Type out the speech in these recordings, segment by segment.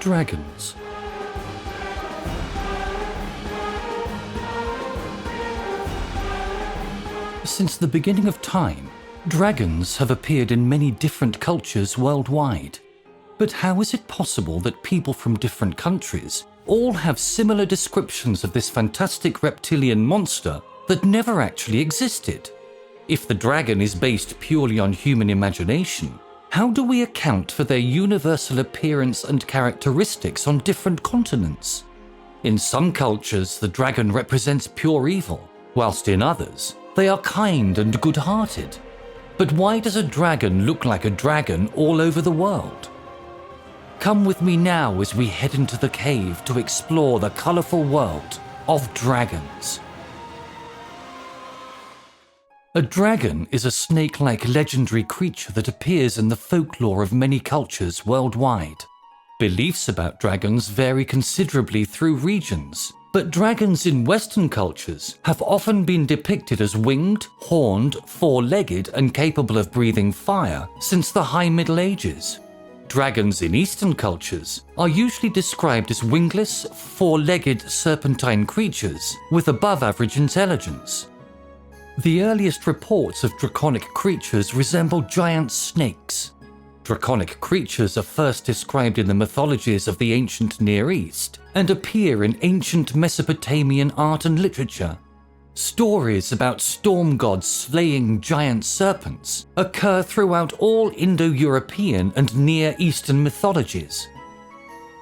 Dragons. Since the beginning of time, dragons have appeared in many different cultures worldwide. But how is it possible that people from different countries all have similar descriptions of this fantastic reptilian monster that never actually existed? If the dragon is based purely on human imagination, how do we account for their universal appearance and characteristics on different continents? In some cultures, the dragon represents pure evil, whilst in others, they are kind and good-hearted. But why does a dragon look like a dragon all over the world? Come with me now as we head into the cave to explore the colourful world of dragons. A dragon is a snake-like legendary creature that appears in the folklore of many cultures worldwide. Beliefs about dragons vary considerably through regions, but dragons in Western cultures have often been depicted as winged, horned, four-legged and capable of breathing fire since the High Middle Ages. Dragons in Eastern cultures are usually described as wingless, four-legged serpentine creatures with above-average intelligence. The earliest reports of draconic creatures resemble giant snakes. Draconic creatures are first described in the mythologies of the ancient Near East and appear in ancient Mesopotamian art and literature. Stories about storm gods slaying giant serpents occur throughout all Indo-European and Near Eastern mythologies.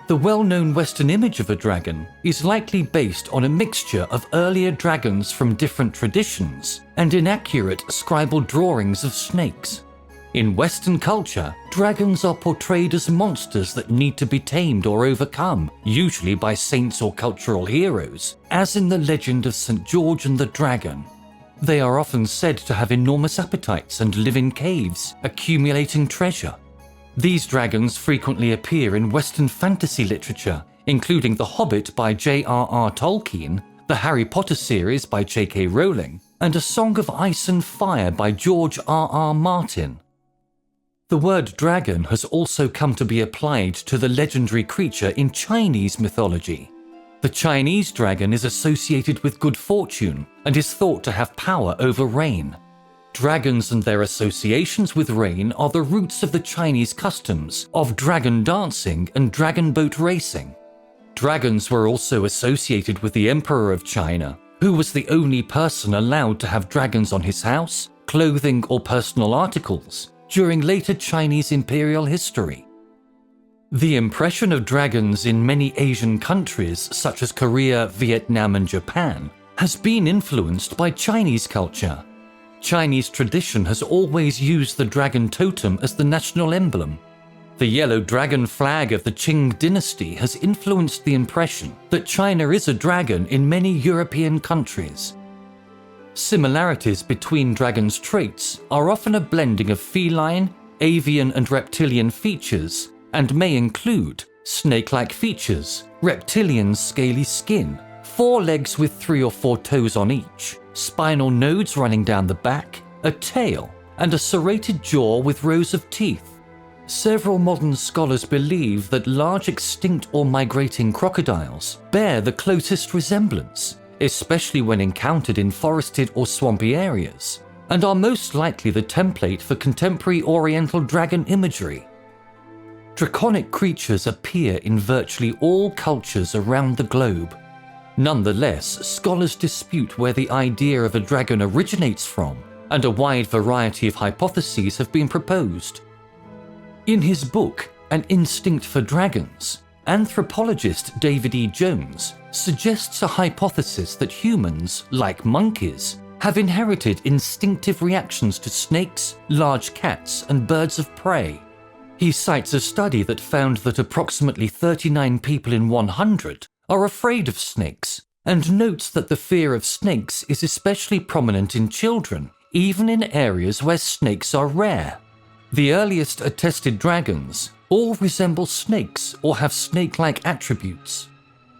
The well-known Western image of a dragon is likely based on a mixture of earlier dragons from different traditions and inaccurate scribal drawings of snakes. In Western culture, dragons are portrayed as monsters that need to be tamed or overcome, usually by saints or cultural heroes, as in the legend of St. George and the Dragon. They are often said to have enormous appetites and live in caves, accumulating treasure. These dragons frequently appear in Western fantasy literature, including The Hobbit by J.R.R. Tolkien, the Harry Potter series by J.K. Rowling, and A Song of Ice and Fire by George R.R. Martin. The word dragon has also come to be applied to the legendary creature in Chinese mythology. The Chinese dragon is associated with good fortune and is thought to have power over rain. Dragons and their associations with rain are the roots of the Chinese customs of dragon dancing and dragon boat racing. Dragons were also associated with the Emperor of China, who was the only person allowed to have dragons on his house, clothing, or personal articles during later Chinese imperial history. The impression of dragons in many Asian countries such as Korea, Vietnam, and Japan has been influenced by Chinese culture. Chinese tradition has always used the dragon totem as the national emblem. The yellow dragon flag of the Qing dynasty has influenced the impression that China is a dragon in many European countries. Similarities between dragons' traits are often a blending of feline, avian, and reptilian features, and may include snake-like features, reptilian scaly skin, 4 legs with 3 or 4 toes on each, spinal nodes running down the back, a tail, and a serrated jaw with rows of teeth. Several modern scholars believe that large extinct or migrating crocodiles bear the closest resemblance, especially when encountered in forested or swampy areas, and are most likely the template for contemporary Oriental dragon imagery. Draconic creatures appear in virtually all cultures around the globe. Nonetheless, scholars dispute where the idea of a dragon originates from, and a wide variety of hypotheses have been proposed. In his book, An Instinct for Dragons, anthropologist David E. Jones suggests a hypothesis that humans, like monkeys, have inherited instinctive reactions to snakes, large cats, and birds of prey. He cites a study that found that approximately 39 people in 100 are afraid of snakes, and notes that the fear of snakes is especially prominent in children, even in areas where snakes are rare. The earliest attested dragons all resemble snakes or have snake-like attributes.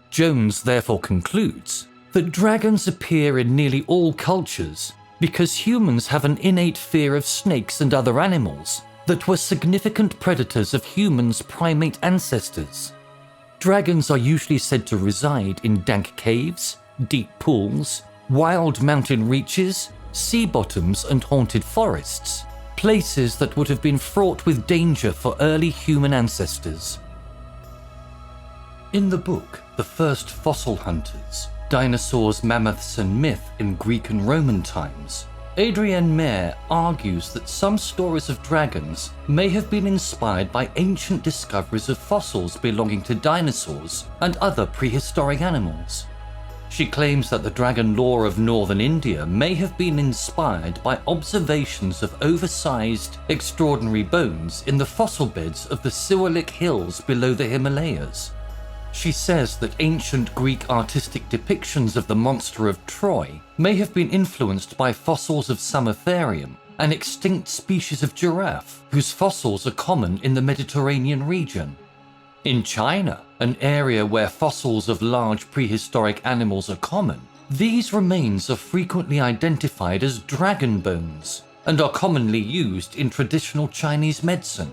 Jones therefore concludes that dragons appear in nearly all cultures because humans have an innate fear of snakes and other animals that were significant predators of humans' primate ancestors. Dragons are usually said to reside in dank caves, deep pools, wild mountain reaches, sea bottoms and haunted forests, places that would have been fraught with danger for early human ancestors. In the book, The First Fossil Hunters, Dinosaurs, Mammoths and Myth in Greek and Roman Times, Adrienne Mayer argues that some stories of dragons may have been inspired by ancient discoveries of fossils belonging to dinosaurs and other prehistoric animals. She claims that the dragon lore of northern India may have been inspired by observations of oversized, extraordinary bones in the fossil beds of the Siwalik Hills below the Himalayas. She says that ancient Greek artistic depictions of the monster of Troy may have been influenced by fossils of Samotherium, an extinct species of giraffe whose fossils are common in the Mediterranean region. In China, an area where fossils of large prehistoric animals are common, these remains are frequently identified as dragon bones and are commonly used in traditional Chinese medicine.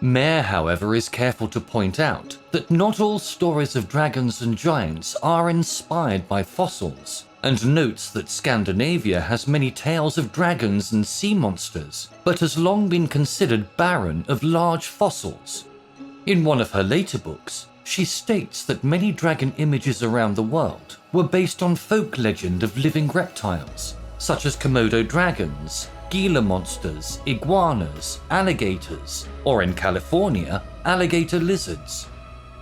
Mayer, however, is careful to point out that not all stories of dragons and giants are inspired by fossils, and notes that Scandinavia has many tales of dragons and sea monsters, but has long been considered barren of large fossils. In one of her later books, she states that many dragon images around the world were based on folk legend of living reptiles, such as Komodo dragons, Gila monsters, iguanas, alligators, or in California, alligator lizards.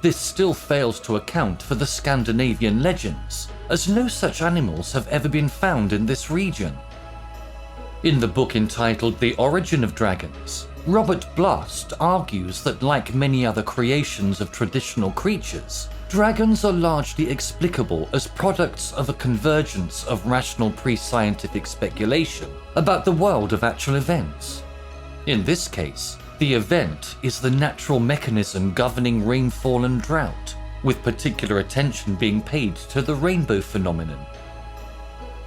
This still fails to account for the Scandinavian legends, as no such animals have ever been found in this region. In the book entitled The Origin of Dragons, Robert Blust argues that like many other creations of traditional creatures, dragons are largely explicable as products of a convergence of rational pre-scientific speculation about the world of actual events. In this case, the event is the natural mechanism governing rainfall and drought, with particular attention being paid to the rainbow phenomenon.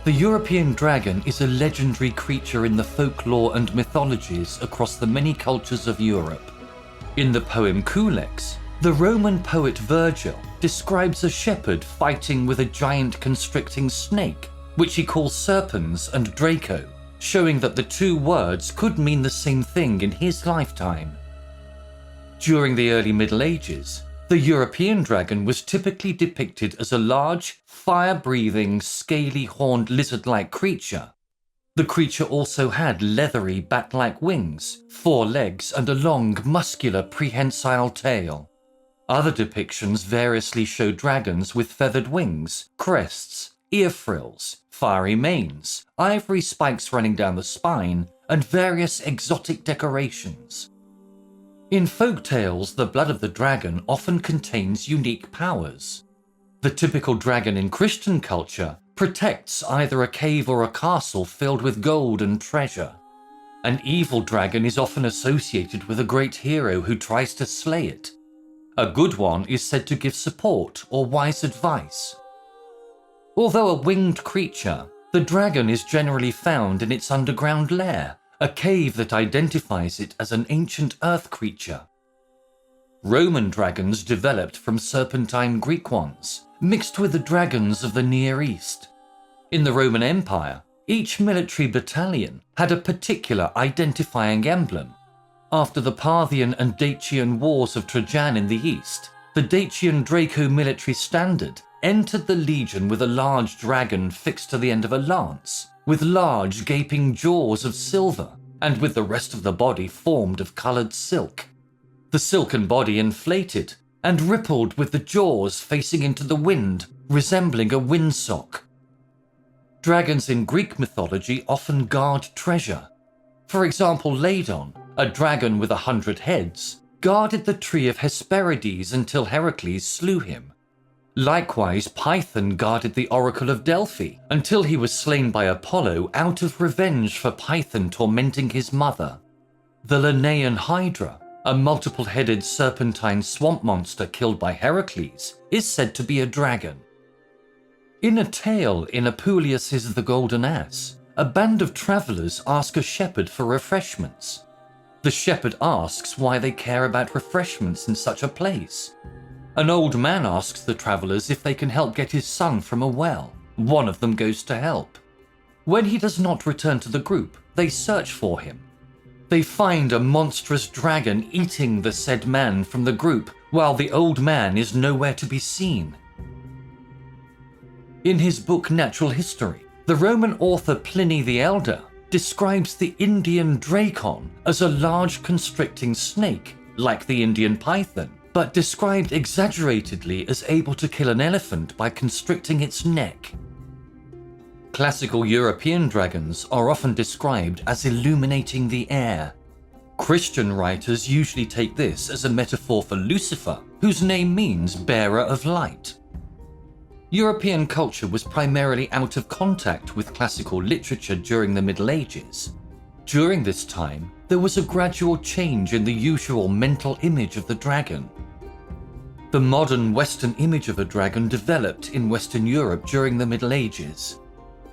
The European dragon is a legendary creature in the folklore and mythologies across the many cultures of Europe. In the poem Culex, the Roman poet Virgil describes a shepherd fighting with a giant constricting snake, which he calls serpens and Draco, showing that the two words could mean the same thing in his lifetime. During the early Middle Ages, the European dragon was typically depicted as a large, fire-breathing, scaly-horned lizard-like creature. The creature also had leathery, bat-like wings, 4 legs, and a long, muscular, prehensile tail. Other depictions variously show dragons with feathered wings, crests, ear frills, fiery manes, ivory spikes running down the spine, and various exotic decorations. In folk tales, the blood of the dragon often contains unique powers. The typical dragon in Christian culture protects either a cave or a castle filled with gold and treasure. An evil dragon is often associated with a great hero who tries to slay it. A good one is said to give support or wise advice. Although a winged creature, the dragon is generally found in its underground lair, a cave that identifies it as an ancient earth creature. Roman dragons developed from serpentine Greek ones, mixed with the dragons of the Near East. In the Roman Empire, each military battalion had a particular identifying emblem. After the Parthian and Dacian wars of Trajan in the east, the Dacian Draco military standard entered the legion with a large dragon fixed to the end of a lance, with large gaping jaws of silver, and with the rest of the body formed of coloured silk. The silken body inflated and rippled with the jaws facing into the wind, resembling a windsock. Dragons in Greek mythology often guard treasure. For example, Ladon, a dragon with 100 heads, guarded the tree of Hesperides until Heracles slew him. Likewise, Python guarded the Oracle of Delphi until he was slain by Apollo out of revenge for Python tormenting his mother. The Linnaean Hydra, a multiple-headed serpentine swamp monster killed by Heracles, is said to be a dragon. In a tale in Apuleius' The Golden Ass, a band of travellers ask a shepherd for refreshments. The shepherd asks why they care about refreshments in such a place. An old man asks the travelers if they can help get his son from a well. One of them goes to help. When he does not return to the group, they search for him. They find a monstrous dragon eating the said man from the group, while the old man is nowhere to be seen. In his book Natural History, the Roman author Pliny the Elder describes the Indian drakon as a large constricting snake, like the Indian python, but described exaggeratedly as able to kill an elephant by constricting its neck. Classical European dragons are often described as illuminating the air. Christian writers usually take this as a metaphor for Lucifer, whose name means bearer of light. European culture was primarily out of contact with classical literature during the Middle Ages. During this time, there was a gradual change in the usual mental image of the dragon. The modern Western image of a dragon developed in Western Europe during the Middle Ages.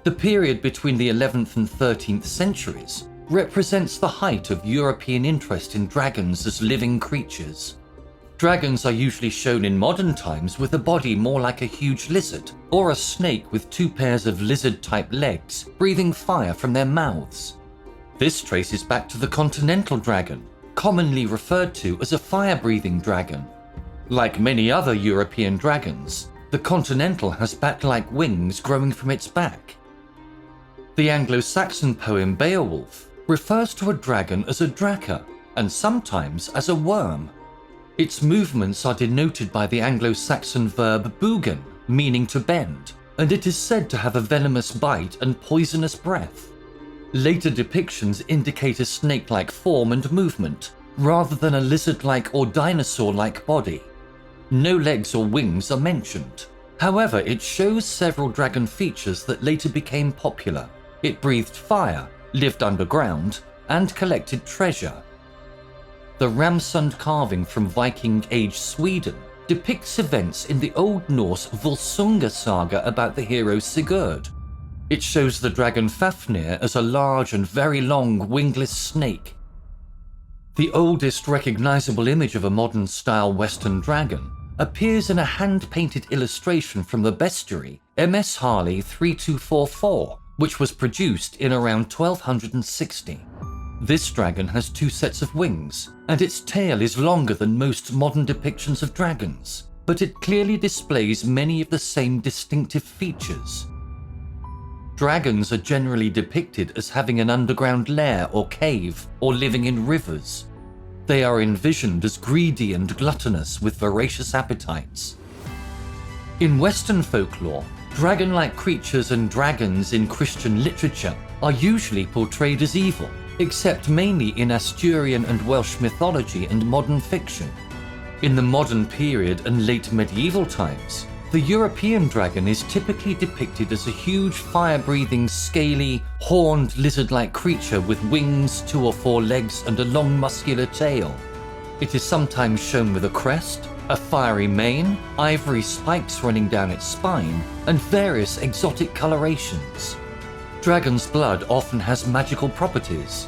The period between the 11th and 13th centuries represents the height of European interest in dragons as living creatures. Dragons are usually shown in modern times with a body more like a huge lizard or a snake with two pairs of lizard-type legs breathing fire from their mouths. This traces back to the continental dragon, commonly referred to as a fire-breathing dragon. Like many other European dragons, the continental has bat-like wings growing from its back. The Anglo-Saxon poem Beowulf refers to a dragon as a draka and sometimes as a worm. Its movements are denoted by the Anglo-Saxon verb boogen, meaning to bend, and it is said to have a venomous bite and poisonous breath. Later depictions indicate a snake-like form and movement, rather than a lizard-like or dinosaur-like body. No legs or wings are mentioned. However, it shows several dragon features that later became popular. It breathed fire, lived underground, and collected treasure. The Ramsund carving from Viking Age Sweden depicts events in the Old Norse Volsunga saga about the hero Sigurd. It shows the dragon Fafnir as a large and very long wingless snake. The oldest recognizable image of a modern-style Western dragon appears in a hand-painted illustration from the bestiary MS Harley 3244, which was produced in around 1260. This dragon has two sets of wings, and its tail is longer than most modern depictions of dragons, but it clearly displays many of the same distinctive features. Dragons are generally depicted as having an underground lair or cave, or living in rivers. They are envisioned as greedy and gluttonous with voracious appetites. In Western folklore, dragon-like creatures and dragons in Christian literature are usually portrayed as evil, except mainly in Asturian and Welsh mythology and modern fiction. In the modern period and late medieval times, the European dragon is typically depicted as a huge fire-breathing, scaly, horned lizard-like creature with wings, 2 or 4 legs, and a long muscular tail. It is sometimes shown with a crest, a fiery mane, ivory spikes running down its spine, and various exotic colorations. Dragon's blood often has magical properties.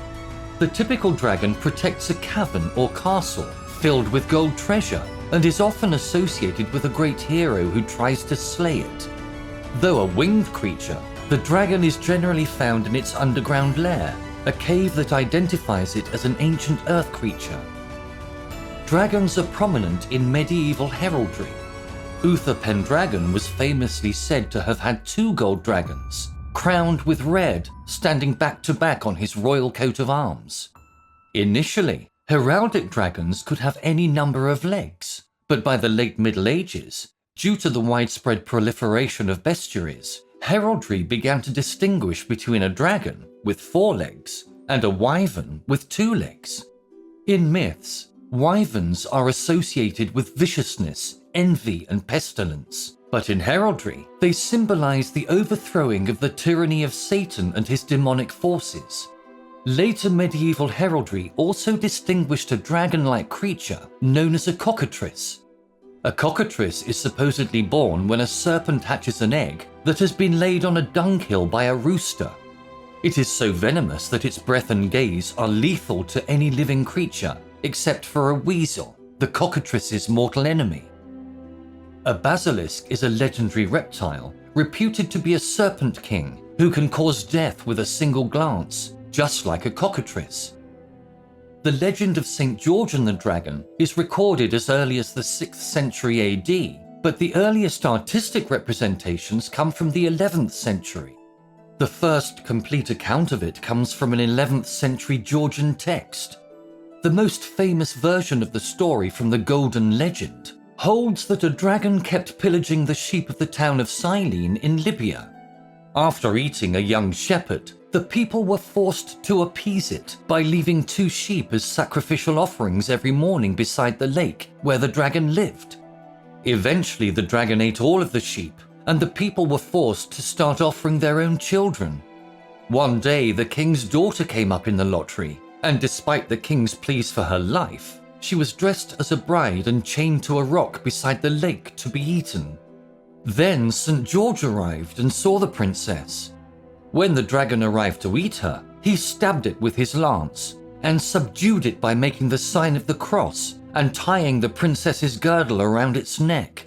The typical dragon protects a cavern or castle filled with gold treasure and is often associated with a great hero who tries to slay it. Though a winged creature, the dragon is generally found in its underground lair, a cave that identifies it as an ancient earth creature. Dragons are prominent in medieval heraldry. Uther Pendragon was famously said to have had 2 gold dragons, crowned with red, standing back to back on his royal coat of arms. Initially, heraldic dragons could have any number of legs, but by the late Middle Ages, due to the widespread proliferation of bestiaries, heraldry began to distinguish between a dragon with 4 legs and a wyvern with 2 legs. In myths, wyverns are associated with viciousness, envy, and pestilence, but in heraldry, they symbolize the overthrowing of the tyranny of Satan and his demonic forces. Later medieval heraldry also distinguished a dragon-like creature known as a cockatrice. A cockatrice is supposedly born when a serpent hatches an egg that has been laid on a dunghill by a rooster. It is so venomous that its breath and gaze are lethal to any living creature, except for a weasel, the cockatrice's mortal enemy. A basilisk is a legendary reptile reputed to be a serpent king who can cause death with a single glance, just like a cockatrice. The legend of St. George and the Dragon is recorded as early as the 6th century AD, but the earliest artistic representations come from the 11th century. The first complete account of it comes from an 11th century Georgian text. The most famous version of the story from the Golden Legend holds that a dragon kept pillaging the sheep of the town of Cyllene in Libya. After eating a young shepherd, the people were forced to appease it by leaving 2 sheep as sacrificial offerings every morning beside the lake where the dragon lived. Eventually, the dragon ate all of the sheep, and the people were forced to start offering their own children. One day, the king's daughter came up in the lottery, and despite the king's pleas for her life, she was dressed as a bride and chained to a rock beside the lake to be eaten. Then St. George arrived and saw the princess. When the dragon arrived to eat her, he stabbed it with his lance and subdued it by making the sign of the cross and tying the princess's girdle around its neck.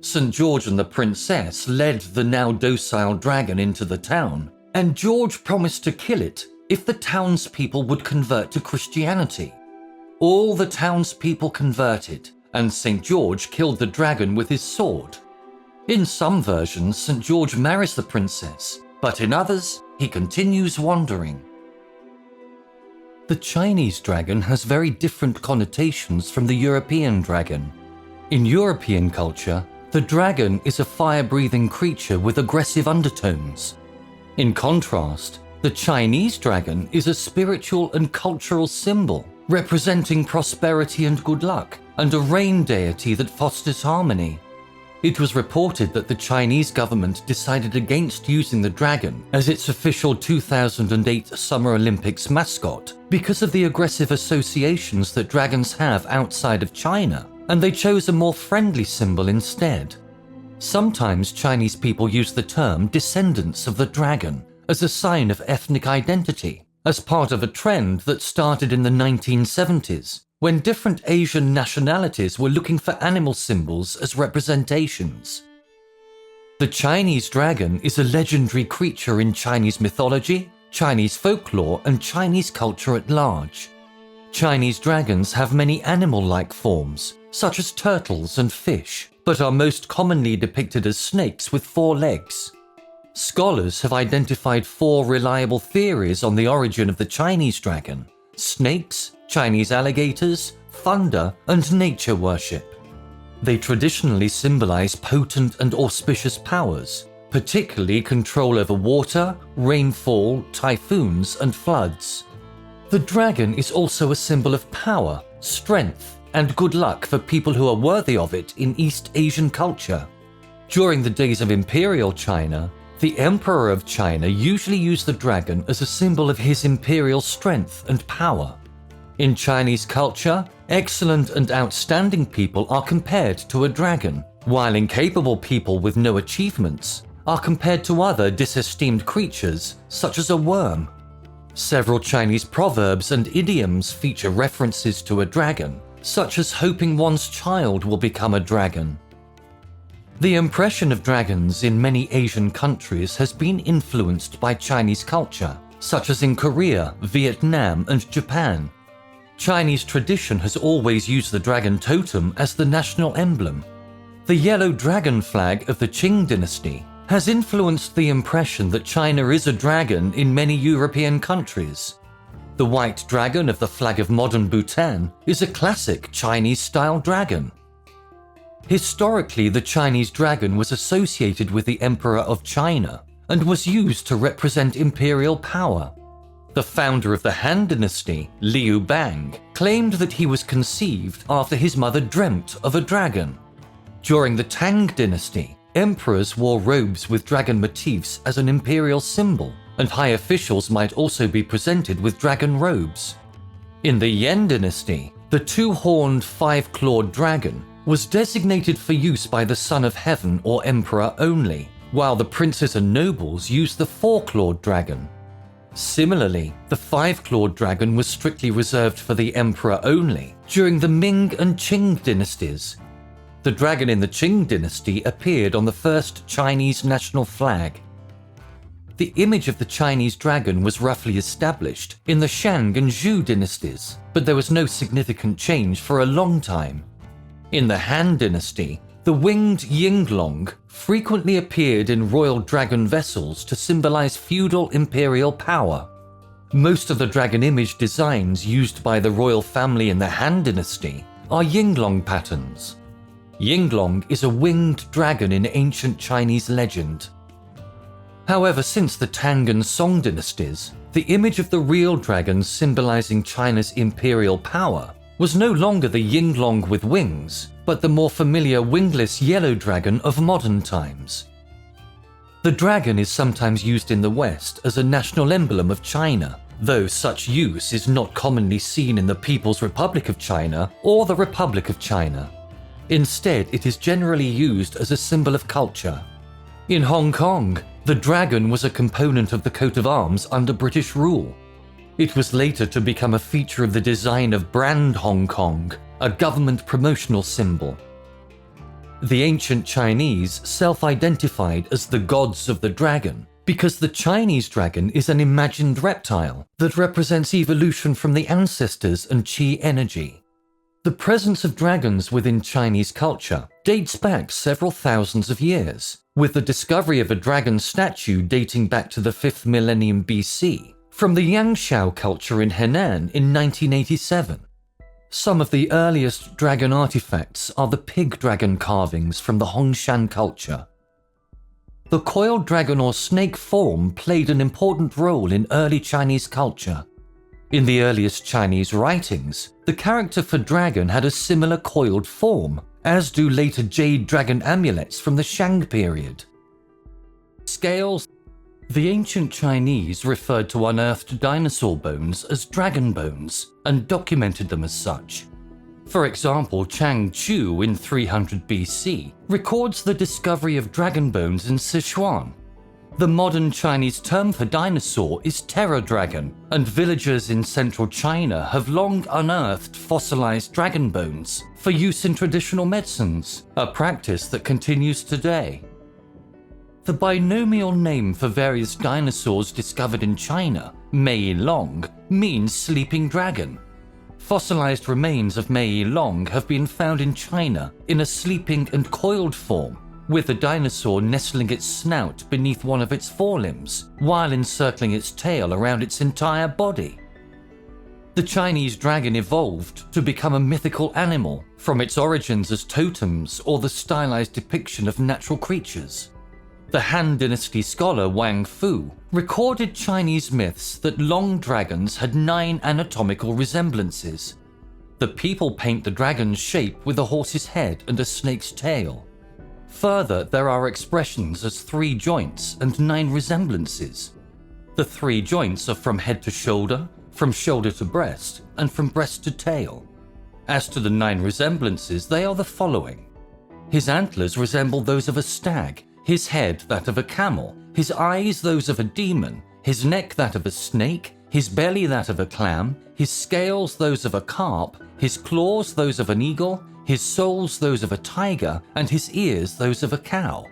St. George and the princess led the now docile dragon into the town, and George promised to kill it if the townspeople would convert to Christianity. All the townspeople converted, and St. George killed the dragon with his sword. In some versions, St. George marries the princess, but in others, he continues wandering. The Chinese dragon has very different connotations from the European dragon. In European culture, the dragon is a fire-breathing creature with aggressive undertones. In contrast, the Chinese dragon is a spiritual and cultural symbol representing prosperity and good luck, and a rain deity that fosters harmony. It was reported that the Chinese government decided against using the dragon as its official 2008 Summer Olympics mascot because of the aggressive associations that dragons have outside of China, and they chose a more friendly symbol instead. Sometimes Chinese people use the term descendants of the dragon as a sign of ethnic identity, as part of a trend that started in the 1970s, when different Asian nationalities were looking for animal symbols as representations. The Chinese dragon is a legendary creature in Chinese mythology, Chinese folklore, and Chinese culture at large. Chinese dragons have many animal-like forms, such as turtles and fish, but are most commonly depicted as snakes with 4 legs. Scholars have identified 4 reliable theories on the origin of the Chinese dragon: snakes, Chinese alligators, thunder, and nature worship. They traditionally symbolize potent and auspicious powers, particularly control over water, rainfall, typhoons, and floods. The dragon is also a symbol of power, strength, and good luck for people who are worthy of it in East Asian culture. During the days of Imperial China, the Emperor of China usually used the dragon as a symbol of his imperial strength and power. In Chinese culture, excellent and outstanding people are compared to a dragon, while incapable people with no achievements are compared to other disesteemed creatures, such as a worm. Several Chinese proverbs and idioms feature references to a dragon, such as hoping one's child will become a dragon. The impression of dragons in many Asian countries has been influenced by Chinese culture, such as in Korea, Vietnam, and Japan. Chinese tradition has always used the dragon totem as the national emblem. The yellow dragon flag of the Qing dynasty has influenced the impression that China is a dragon in many European countries. The white dragon of the flag of modern Bhutan is a classic Chinese-style dragon. Historically, the Chinese dragon was associated with the Emperor of China and was used to represent imperial power. The founder of the Han Dynasty, Liu Bang, claimed that he was conceived after his mother dreamt of a dragon. During the Tang Dynasty, emperors wore robes with dragon motifs as an imperial symbol, and high officials might also be presented with dragon robes. In the Yuan Dynasty, the 2-horned, 5-clawed dragon was designated for use by the Son of Heaven or Emperor only, while the princes and nobles used the 4-clawed dragon. Similarly, the 5-clawed dragon was strictly reserved for the emperor only during the Ming and Qing dynasties. The dragon in the Qing dynasty appeared on the first Chinese national flag. The image of the Chinese dragon was roughly established in the Shang and Zhou dynasties, but there was no significant change for a long time. In the Han dynasty, the winged Yinglong frequently appeared in royal dragon vessels to symbolize feudal imperial power. Most of the dragon image designs used by the royal family in the Han dynasty are Yinglong patterns. Yinglong is a winged dragon in ancient Chinese legend. However, since the Tang and Song dynasties, the image of the real dragon symbolizing China's imperial power was no longer the Yinglong with wings, but the more familiar wingless yellow dragon of modern times. The dragon is sometimes used in the West as a national emblem of China, though such use is not commonly seen in the People's Republic of China or the Republic of China. Instead, it is generally used as a symbol of culture. In Hong Kong, the dragon was a component of the coat of arms under British rule. It was later to become a feature of the design of Brand Hong Kong, a government promotional symbol. The ancient Chinese self-identified as the gods of the dragon because the Chinese dragon is an imagined reptile that represents evolution from the ancestors and qi energy. The presence of dragons within Chinese culture dates back several thousands of years, with the discovery of a dragon statue dating back to the 5th millennium BC from the Yangshao culture in Henan in 1987. Some of the earliest dragon artifacts are the pig dragon carvings from the Hongshan culture. The coiled dragon or snake form played an important role in early Chinese culture. In the earliest Chinese writings, the character for dragon had a similar coiled form, as do later jade dragon amulets from the Shang period. Scales. The ancient Chinese referred to unearthed dinosaur bones as dragon bones and documented them as such. For example, Chang Chu in 300 BC records the discovery of dragon bones in Sichuan. The modern Chinese term for dinosaur is terror dragon, and villagers in central China have long unearthed fossilized dragon bones for use in traditional medicines, a practice that continues today. The binomial name for various dinosaurs discovered in China, Mei Long, means sleeping dragon. Fossilized remains of Mei Long have been found in China in a sleeping and coiled form, with the dinosaur nestling its snout beneath one of its forelimbs while encircling its tail around its entire body. The Chinese dragon evolved to become a mythical animal from its origins as totems or the stylized depiction of natural creatures. The Han Dynasty scholar Wang Fu recorded Chinese myths that long dragons had 9 anatomical resemblances. The people paint the dragon's shape with a horse's head and a snake's tail. Further, there are expressions as 3 joints and 9 resemblances. The 3 joints are from head to shoulder, from shoulder to breast, and from breast to tail. As to the 9 resemblances, they are the following. His antlers resemble those of a stag, his head that of a camel, his eyes those of a demon, his neck that of a snake, his belly that of a clam, his scales those of a carp, his claws those of an eagle, his soles those of a tiger, and his ears those of a cow.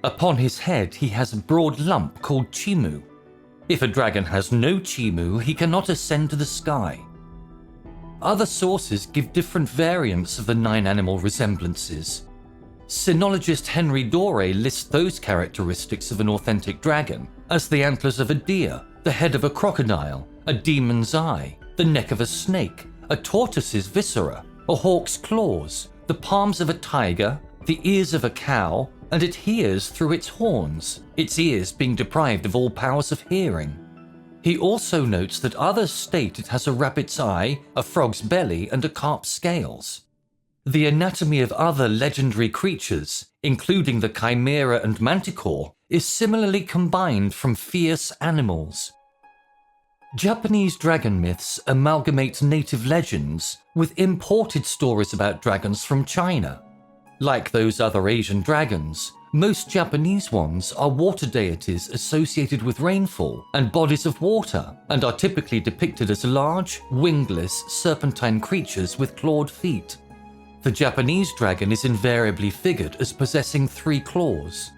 Upon his head he has a broad lump called chimu. If a dragon has no chimu, he cannot ascend to the sky. Other sources give different variants of the 9 animal resemblances. Sinologist Henry Doré lists those characteristics of an authentic dragon as the antlers of a deer, the head of a crocodile, a demon's eye, the neck of a snake, a tortoise's viscera, a hawk's claws, the palms of a tiger, the ears of a cow, and it hears through its horns, its ears being deprived of all powers of hearing. He also notes that others state it has a rabbit's eye, a frog's belly, and a carp's scales. The anatomy of other legendary creatures, including the chimera and manticore, is similarly combined from fierce animals. Japanese dragon myths amalgamate native legends with imported stories about dragons from China. Like those other Asian dragons, most Japanese ones are water deities associated with rainfall and bodies of water, and are typically depicted as large, wingless, serpentine creatures with clawed feet. The Japanese dragon is invariably figured as possessing 3 claws.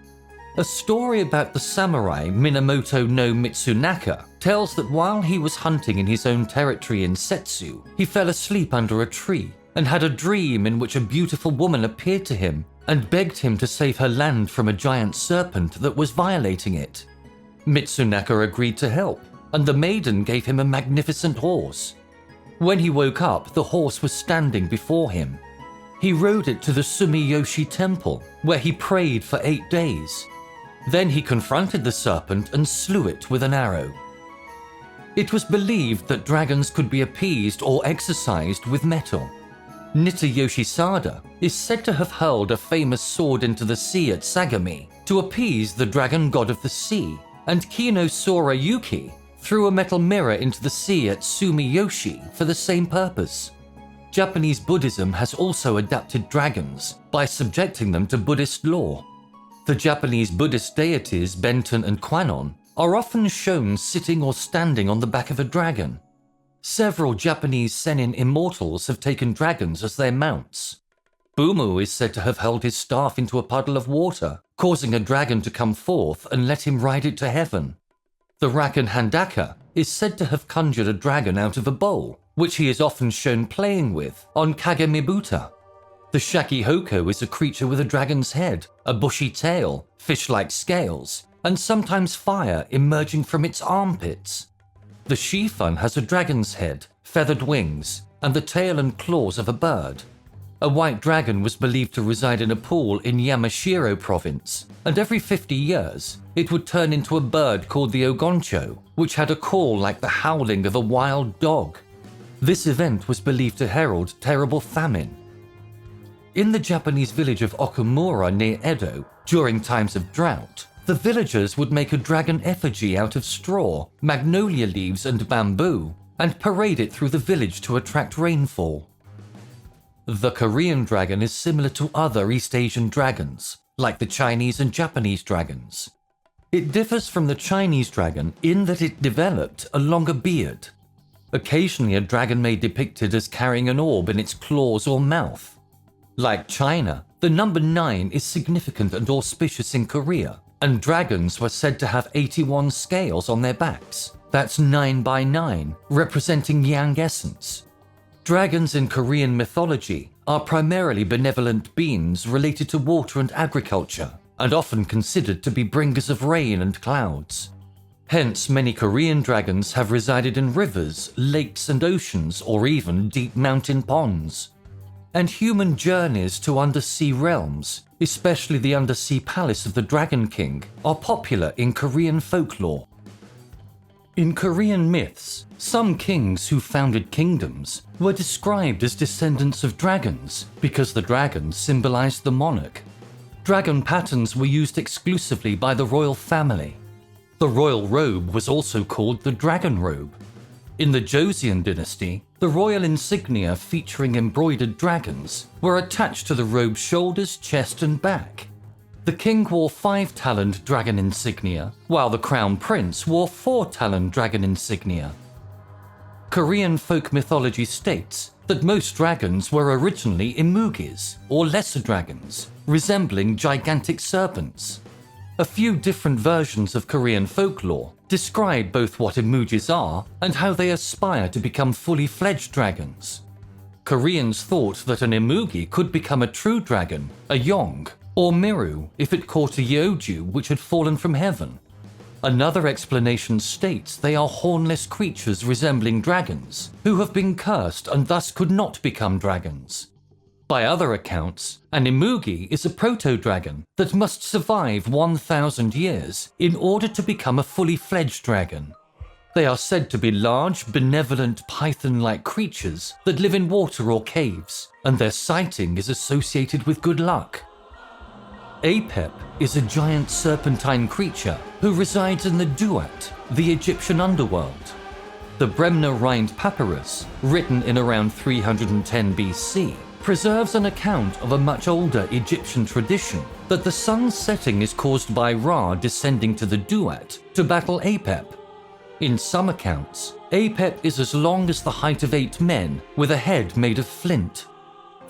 A story about the samurai Minamoto no Mitsunaka tells that while he was hunting in his own territory in Setsu, he fell asleep under a tree and had a dream in which a beautiful woman appeared to him and begged him to save her land from a giant serpent that was violating it. Mitsunaka agreed to help, and the maiden gave him a magnificent horse. When he woke up, the horse was standing before him. He rode it to the Sumiyoshi temple, where he prayed for 8 days. Then he confronted the serpent and slew it with an arrow. It was believed that dragons could be appeased or exorcised with metal. Nita Yoshisada is said to have hurled a famous sword into the sea at Sagami to appease the dragon god of the sea, and Kino Sora Yuki threw a metal mirror into the sea at Sumiyoshi for the same purpose. Japanese Buddhism has also adapted dragons by subjecting them to Buddhist law. The Japanese Buddhist deities Benten and Kwannon are often shown sitting or standing on the back of a dragon. Several Japanese Sennin immortals have taken dragons as their mounts. Bumu is said to have held his staff into a puddle of water, causing a dragon to come forth and let him ride it to heaven. The Rakan Handaka is said to have conjured a dragon out of a bowl, which he is often shown playing with on Kagemibuta. The Shakihoko is a creature with a dragon's head, a bushy tail, fish-like scales, and sometimes fire emerging from its armpits. The Shifun has a dragon's head, feathered wings, and the tail and claws of a bird. A white dragon was believed to reside in a pool in Yamashiro province, and every 50 years, it would turn into a bird called the Ogoncho, which had a call like the howling of a wild dog. This event was believed to herald terrible famine. In the Japanese village of Okumura near Edo, during times of drought, the villagers would make a dragon effigy out of straw, magnolia leaves and bamboo, and parade it through the village to attract rainfall. The Korean dragon is similar to other East Asian dragons, like the Chinese and Japanese dragons. It differs from the Chinese dragon in that it developed a longer beard. Occasionally, a dragon may be depicted as carrying an orb in its claws or mouth. Like China, the number 9 is significant and auspicious in Korea, and dragons were said to have 81 scales on their backs. That's 9 by 9, representing yang essence. Dragons in Korean mythology are primarily benevolent beings related to water and agriculture, and often considered to be bringers of rain and clouds. Hence, many Korean dragons have resided in rivers, lakes and oceans, or even deep mountain ponds. And human journeys to undersea realms, especially the undersea palace of the Dragon King, are popular in Korean folklore. In Korean myths, some kings who founded kingdoms were described as descendants of dragons because the dragon symbolized the monarch. Dragon patterns were used exclusively by the royal family. The royal robe was also called the dragon robe. In the Joseon dynasty, the royal insignia featuring embroidered dragons were attached to the robe's shoulders, chest, and back. The king wore 5-taloned dragon insignia, while the crown prince wore 4-taloned dragon insignia. Korean folk mythology states that most dragons were originally imugis, or lesser dragons, resembling gigantic serpents. A few different versions of Korean folklore describe both what imugis are and how they aspire to become fully fledged dragons. Koreans thought that an imugi could become a true dragon, a yong, or miru if it caught a yeoju which had fallen from heaven. Another explanation states they are hornless creatures resembling dragons who have been cursed and thus could not become dragons. By other accounts, an imugi is a proto-dragon that must survive 1,000 years in order to become a fully fledged dragon. They are said to be large, benevolent, python-like creatures that live in water or caves, and their sighting is associated with good luck. Apep is a giant serpentine creature who resides in the Duat, the Egyptian underworld. The Bremner-Rind papyrus, written in around 310 BC, preserves an account of a much older Egyptian tradition that the sun's setting is caused by Ra descending to the Duat to battle Apep. In some accounts, Apep is as long as the height of 8 men with a head made of flint.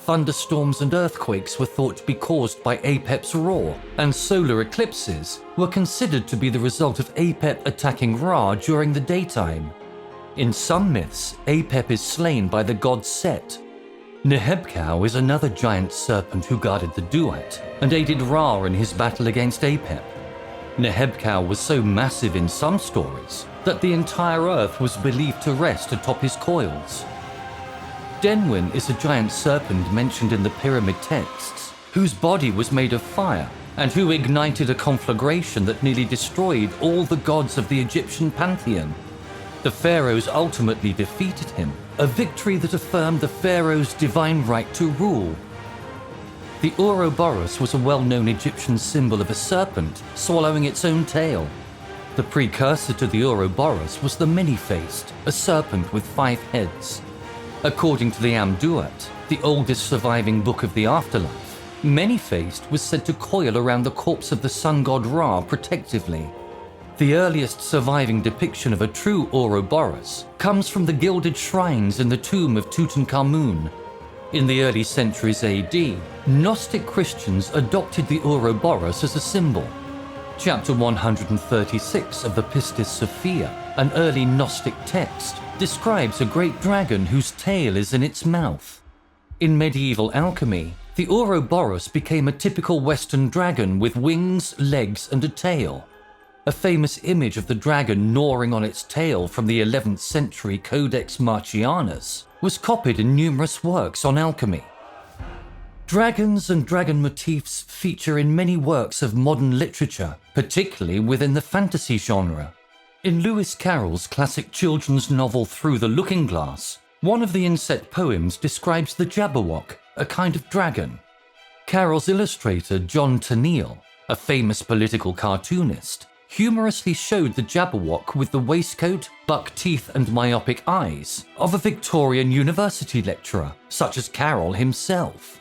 thunderstorms and earthquakes were thought to be caused by Apep's roar, and solar eclipses were considered to be the result of Apep attacking Ra during the daytime. In some myths, Apep is slain by the god Set. Nehebkau is another giant serpent who guarded the Duat and aided Ra in his battle against Apep. Nehebkau was so massive in some stories that the entire earth was believed to rest atop his coils. Denwin is a giant serpent mentioned in the pyramid texts, whose body was made of fire and who ignited a conflagration that nearly destroyed all the gods of the Egyptian pantheon. The pharaohs ultimately defeated him, a victory that affirmed the pharaoh's divine right to rule. The Ouroboros was a well-known Egyptian symbol of a serpent swallowing its own tail. The precursor to the Ouroboros was the many-faced, a serpent with 5 heads. According to the Amduat, the oldest surviving book of the afterlife, many-faced was said to coil around the corpse of the sun god Ra protectively. The earliest surviving depiction of a true Ouroboros comes from the gilded shrines in the tomb of Tutankhamun. In the early centuries AD, Gnostic Christians adopted the Ouroboros as a symbol. Chapter 136 of the Pistis Sophia, an early Gnostic text, describes a great dragon whose tail is in its mouth. In medieval alchemy, the Ouroboros became a typical Western dragon with wings, legs, and a tail. A famous image of the dragon gnawing on its tail from the 11th century Codex Marcianus was copied in numerous works on alchemy. Dragons and dragon motifs feature in many works of modern literature, particularly within the fantasy genre. In Lewis Carroll's classic children's novel Through the Looking Glass, one of the inset poems describes the Jabberwock, a kind of dragon. Carroll's illustrator John Tenniel, a famous political cartoonist, humorously showed the Jabberwock with the waistcoat, buck teeth and myopic eyes of a Victorian university lecturer, such as Carroll himself.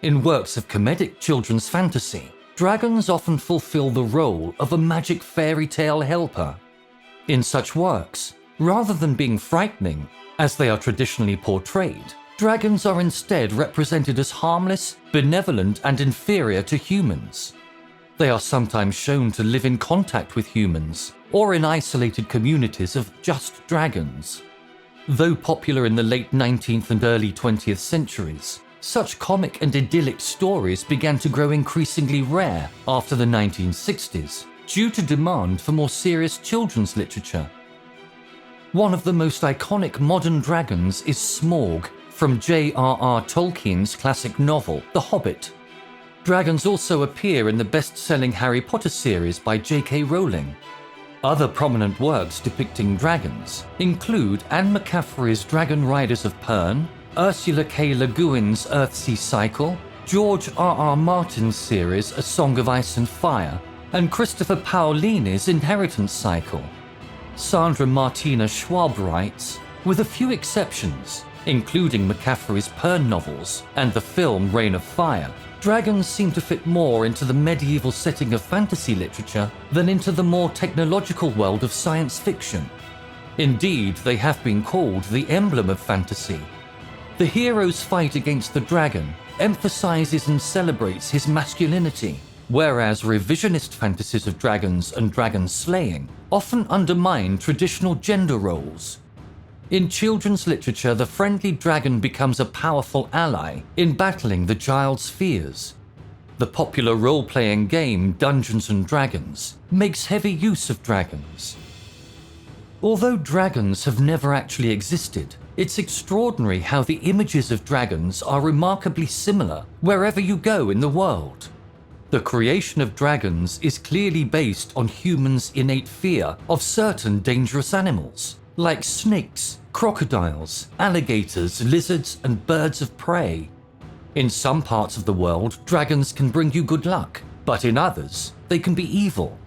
In works of comedic children's fantasy, dragons often fulfill the role of a magic fairy tale helper. In such works, rather than being frightening, as they are traditionally portrayed, dragons are instead represented as harmless, benevolent, and inferior to humans. They are sometimes shown to live in contact with humans, or in isolated communities of just dragons. Though popular in the late 19th and early 20th centuries, such comic and idyllic stories began to grow increasingly rare after the 1960s, due to demand for more serious children's literature. One of the most iconic modern dragons is Smaug, from J.R.R. Tolkien's classic novel, The Hobbit. Dragons also appear in the best-selling Harry Potter series by J.K. Rowling. Other prominent works depicting dragons include Anne McCaffrey's Dragon Riders of Pern, Ursula K. Le Guin's Earthsea Cycle, George R.R. Martin's series A Song of Ice and Fire, and Christopher Paolini's Inheritance Cycle. Sandra Martina Schwab writes, with a few exceptions, including McCaffrey's Pern novels and the film Reign of Fire, dragons seem to fit more into the medieval setting of fantasy literature than into the more technological world of science fiction. Indeed, they have been called the emblem of fantasy. The hero's fight against the dragon emphasizes and celebrates his masculinity, whereas revisionist fantasies of dragons and dragon slaying often undermine traditional gender roles. In children's literature, the friendly dragon becomes a powerful ally in battling the child's fears. The popular role-playing game Dungeons & Dragons makes heavy use of dragons. Although dragons have never actually existed, it's extraordinary how the images of dragons are remarkably similar wherever you go in the world. The creation of dragons is clearly based on humans' innate fear of certain dangerous animals, like snakes, crocodiles, alligators, lizards, and birds of prey. In some parts of the world, dragons can bring you good luck, but in others, they can be evil.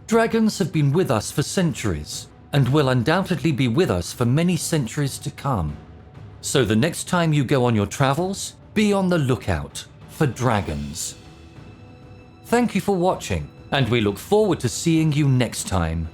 Dragons have been with us for centuries, and will undoubtedly be with us for many centuries to come. So the next time you go on your travels, be on the lookout for dragons. Thank you for watching, and we look forward to seeing you next time.